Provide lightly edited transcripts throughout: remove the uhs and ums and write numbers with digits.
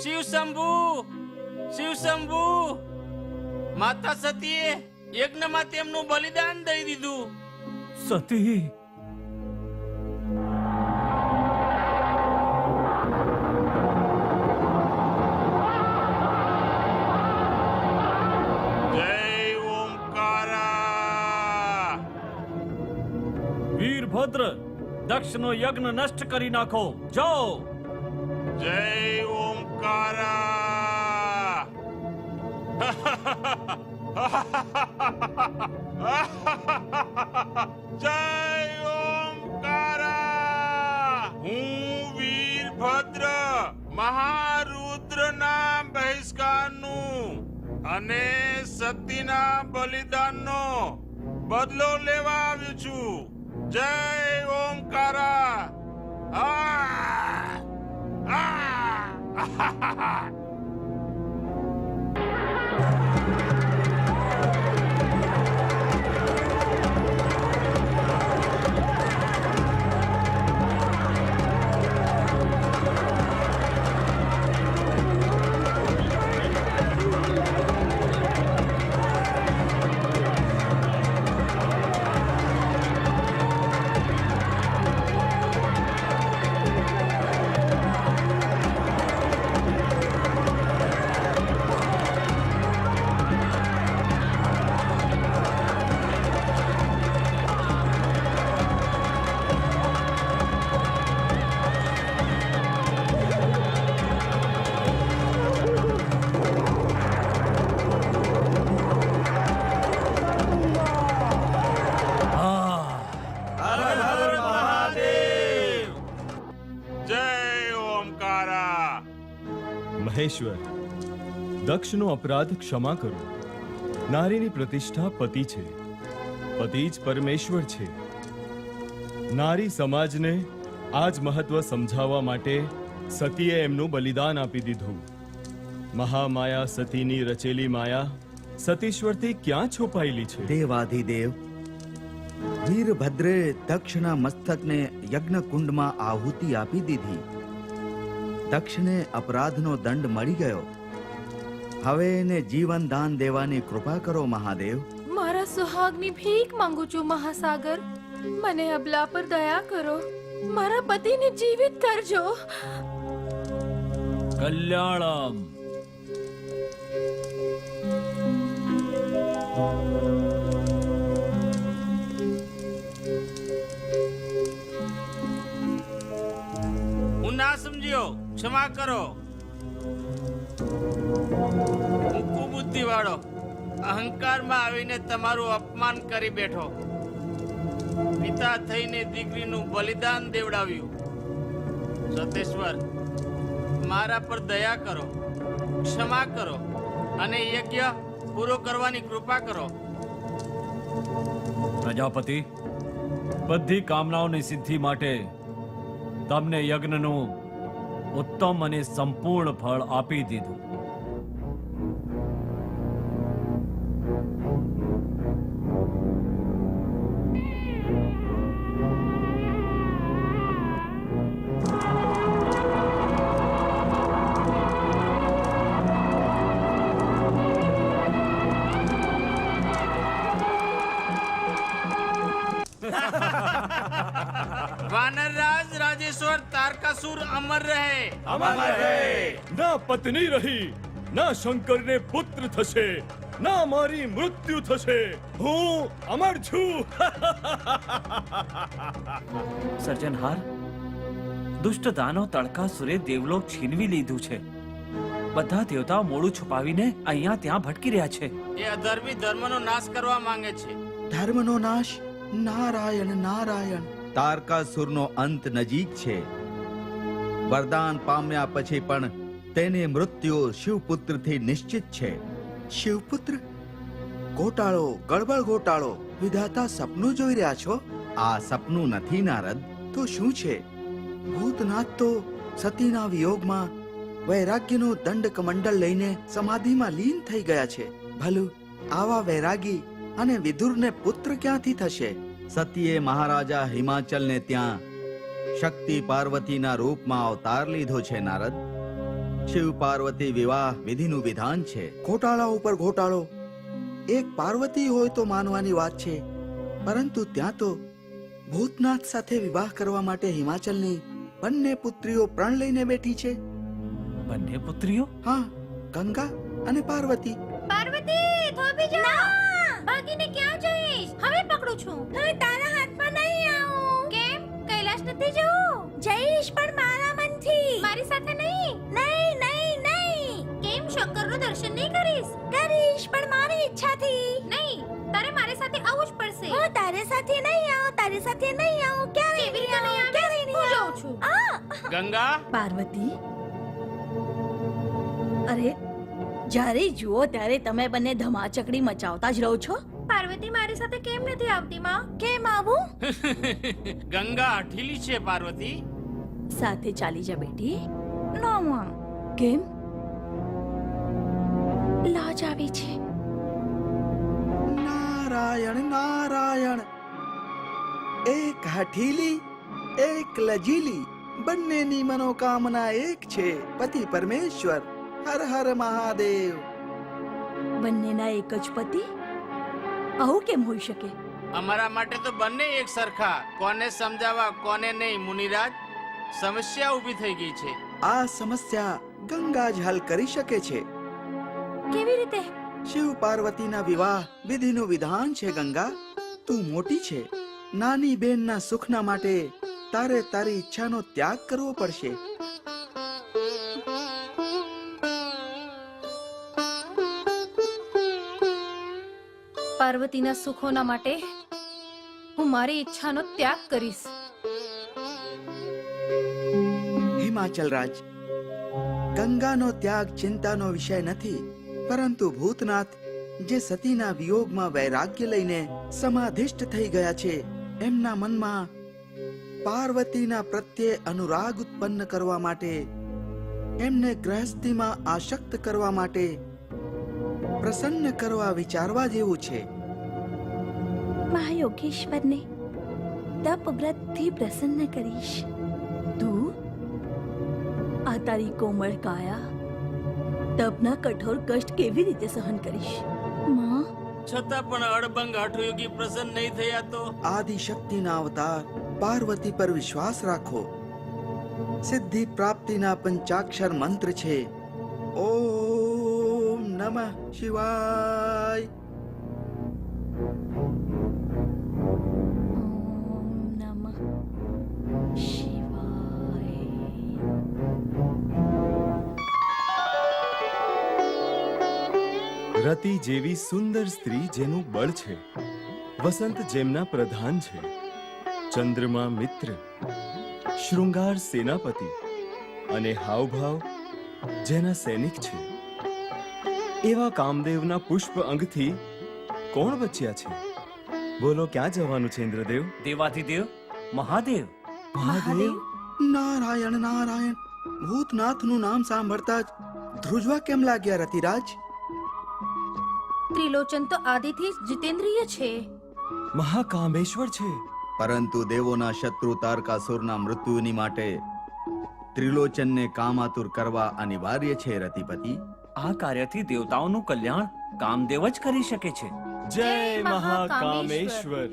શિવ શંભુ માતા સતીએ યજ્ઞમાં તેમનું બલિદાન દઈ દીધું. સતી, વીરભદ્ર, દક્ષનો યજ્ઞ નષ્ટ કરી નાખો. જાઓ. જય ઓમકારા. જય ઓમકારા. હું વીરભદ્ર મહારુદ્રના બહિષ્કારનું અને સતીના બલિદાનનો બદલો લેવા આવ્યો છું. જય ઓમકારા. મહેશ્વર, દક્ષનો અપરાધ ક્ષમા કરો. નારીની પ્રતિષ્ઠા પતિ છે, પતિ જ પરમેશ્વર છે. નારી સમાજને આજ મહત્વ સમજાવવા માટે સતીએ એમનું બલિદાન આપી દીધું. મહામાયા સતીની રચેલી માયા સતીશ્વરથી ક્યાં છુપાયેલી છે? દેવાધિદેવ, વીરભદ્રે દક્ષના મસ્તકને યજ્ઞકુંડમાં આહુતિ આપી દીધી. દક્ષને અપરાધનો દંડ મળી ગયો. હવે એને જીવન દાન દેવાની કૃપા કરો મહાદેવ. મારા સુહાગની ભીખ માંગુ છું મહાસાગર. મને અબલા પર દયા કરો. મારા પતિને જીવિત કરજો. કલ્યાણમ. હું ના સમજ્યો, ક્ષમા કરો. હું કુબુદ્ધિ વાળો અહંકારમાં આવીને તમારું અપમાન કરી બેઠો. પિતા થઈને દીકરીનું બલિદાન દેવડાવ્યું. સતેશ્વર, મારા પર દયા કરો, ક્ષમા કરો અને યજ્ઞ પૂરો કરવાની કૃપા કરો. પ્રજાપતિ, બધી કામનાઓની સિદ્ધિ માટે તમને યજ્ઞનું ઉત્તમ અને સંપૂર્ણ ફળ આપી દીધું. વાનરરાજ રાજેશ્વર તારકાસુર અમર રહે. અમર રહે. ના પત્ની રહી, ના શંકરને પુત્ર થશે, ના મારી મૃત્યુ થશે. હું અમર છું. સર્જનહાર, દુષ્ટ દાનવ તડકાસુરે દેવલોક છીનવી લીધું છે. બધા દેવતાઓ મોડું છુપાવીને અહીંયા ત્યાં ભટકી રહ્યા છે. એ અધર્મી ધર્મનો નાશ કરવા માંગે છે. ધર્મનો નાશ? નારાયણ નારાયણ. તારકાસુરનો અંત નજીક છે. વરદાન પામ્યા પછી પણ તેને મૃત્યુ શિવપુત્રથી નિશ્ચિત છે. શિવપુત્ર? ગોટાળો, ગડબડ ગોટાળો. વિધાતા સપનું જોઈ રહ્યા છો? આ સપનું નથી નારદ. તો શું છે? ભૂતનાથ તો સતીના વિયોગમાં વૈરાગ્યનો દંડ કમંડલ લઈને સમાધિમાં લીન થઈ ગયા છે. ભલું આવા વૈરાગી અને વિદુરને પુત્ર ક્યાંથી થશે? સતીએ મહારાજા હિમાચલને ત્યાં શક્તિ પાર્વતીના રૂપમાં અવતાર લીધો છે નારદ. શિવ પાર્વતી વિવાહ વિધિનું વિધાન છે. ઘોટાળા ઉપર ઘોટાળો. એક પાર્વતી હોય તો માનવાની વાત છે, પરંતુ ત્યાં તો ભૂતનાથ સાથે વિવાહ કરવા માટે હિમાચલની બંને પુત્રીઓ પ્રણ લઈને બેઠી છે. બંને પુત્રીઓ? હા, ગંગા અને પાર્વતી. પાર્વતી થોભી જા. ભાગીને ક્યાં જઈશ? હવે પકડું છું. હવે તારા હાથમાં નહીં આવું. કેમ? કૈલાશ નથી જવું? જઈશ પણ મારા મનથી. મારી સાથે નહીં. નહીં નહીં નહીં. કેમ શંકરનું દર્શન નહીં કરીશ? કરીશ પણ મારી ઈચ્છાથી. નહીં, તારે મારી સાથે આવવું જ પડશે. હું તારી સાથે નહીં આવું. તારી સાથે નહીં આવું. ક્યારે નહીં આવું? ક્યારે નહીં આવું? હું જાઉં છું. ગંગા, પાર્વતી, અરે જ્યારે જુઓ ત્યારે તમે બંને ધમાચકડી મચાવતા જ રહો છો. પાર્વતી મારી સાથે કેમ નથી આવતી માં? કેમ આવું? ગંગા ઢીલી છે પાર્વતી. સાથે ચાલી જા બેટી. ના માં. કેમ? લાજ આવી છે. નારાયણ નારાયણ. એક હઠીલી, એક લજીલી, બંનેની મનોકામના એક છે. પતિ પરમેશ્વર. હર હર મહાદેવ. બંનેના એક જ પતિ? આવું કેમ હોઈ શકે? અમારા માટે તો બંને એક સરખા. કોને સમજાવવા કોને નહીં મુનિરાજ? સમસ્યા ઊભી થઈ ગઈ છે. આ સમસ્યા ગંગા જ હલ કરી શકે છે. કેવી રીતે? શિવ પાર્વતીના વિવાહ વિધિનું વિધાન છે. ગંગા, તું મોટી છે. નાની બેનના સુખના માટે તારે તારી ઈચ્છાનો ત્યાગ કરવો પડશે. પાર્વતીના સુખોના માટે હું મારી ઈચ્છાનો ત્યાગ કરીશ. હિમાચલ રાજ, ગંગાનો ત્યાગ ચિંતાનો વિષય નથી, પરંતુ ભૂતનાથ જે સતીના વિયોગમાં વૈરાગ્ય લઈને સમાધિષ્ઠ થઈ ગયા છે, એમના મનમાં પાર્વતીના પ્રત્યે અનુરાગ ઉત્પન્ન કરવા માટે, એમને ગ્રહસ્થીમાં આસક્ત કરવા માટે પ્રસન્ન કરવા વિચારવા જેવું છે. મહાયોગેશ્વરને તપ વ્રતથી પ્રસન્ન કરીશ. તું આ તારી કોમળ કાયા તપના કઠોર કષ્ટ કેવી રીતે સહન કરીશ? માં, છતાં પણ અડબંગ હઠયોગી પ્રસન્ન નહીં થયા તો? આદિશક્તિના અવતાર પાર્વતી પર વિશ્વાસ રાખો. સિદ્ધિ પ્રાપ્તિના પંચાક્ષર મંત્ર છે. ઓમ નમઃ શિવાય. ઓમ નમઃ શિવાય. રતિ જેવી સુંદર સ્ત્રી જેનું બળ છે, વસંત જેમના પ્રધાન છે, ચંદ્રમા મિત્ર, શૃંગાર સેનાપતિ અને હાવભાવ જેના સૈનિક છે, એવા કામદેવના પુષ્પ અંગથી કોણ બચ્યા છે? બોલો, ક્યાં જવાનું છે ઇન્દ્રદેવ? દેવાધિદેવ મહાદેવ. મહાદેવ. નારાયણ નારાયણ. ભૂતનાથનું નામ સાંભળતા જ ધ્રુજવા કેમ લાગ્યા રતિરાજ? ત્રિલોચન તો આદિથી જ જીતેન્દ્રિય છે. મહાકામેશ્વર છે. પરંતુ દેવોના શત્રુ તારકાસુરના મૃત્યુની માટે ત્રિલોચનને કામાતુર કરવા અનિવાર્ય છે રતિપતિ. આ કાર્યથી દેવતાઓનું કલ્યાણ કામદેવ જ કરી શકે છે. જય જય મહાકામેશ્વર.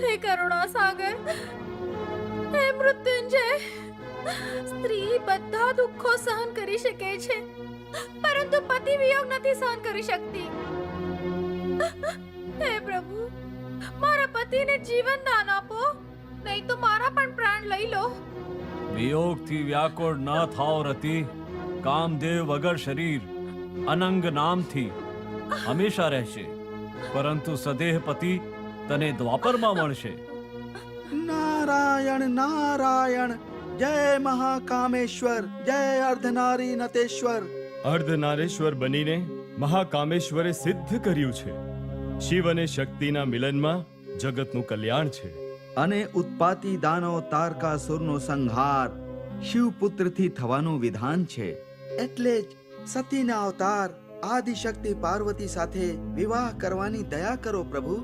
હે કરુણા સાગર, હે મૃત્યુંજય, સ્ત્રી બધા દુઃખો સહન કરી શકે છે, પરંતુ પતિ વિયોગ નથી સહન કરી શકતી. હે પ્રભુ, મારા પતિને જીવન દાન આપો, નહીં તો મારા પણ પ્રાણ લઈ લો. વિયોગથી વ્યાકુળ ન થાઓ રતિ. કામદેવ વગર શરીર અનંગ નામથી હંમેશા રહેશે, પરંતુ સદેહ પતિ તને દ્વાપરમાં મળશે. નારાયણ નારાયણ, જય મહાકામેશ્વર, જય અર્ધનારી નટેશ્વર. અર્ધનારેશ્વર બનીને મહાકામેશ્વરે સિદ્ધ કર્યું છે, શિવ અને શક્તિના મિલનમાં જગતનું કલ્યાણ છે. અને ઉત્પાતી દાનવ તારકાસુરનો સંહાર શિવપુત્રથી થવાનું વિધાન છે. એટલે જ સતીના અવતાર આદિશક્તિ પાર્વતી સાથે વિવાહ કરવાની દયા કરો પ્રભુ.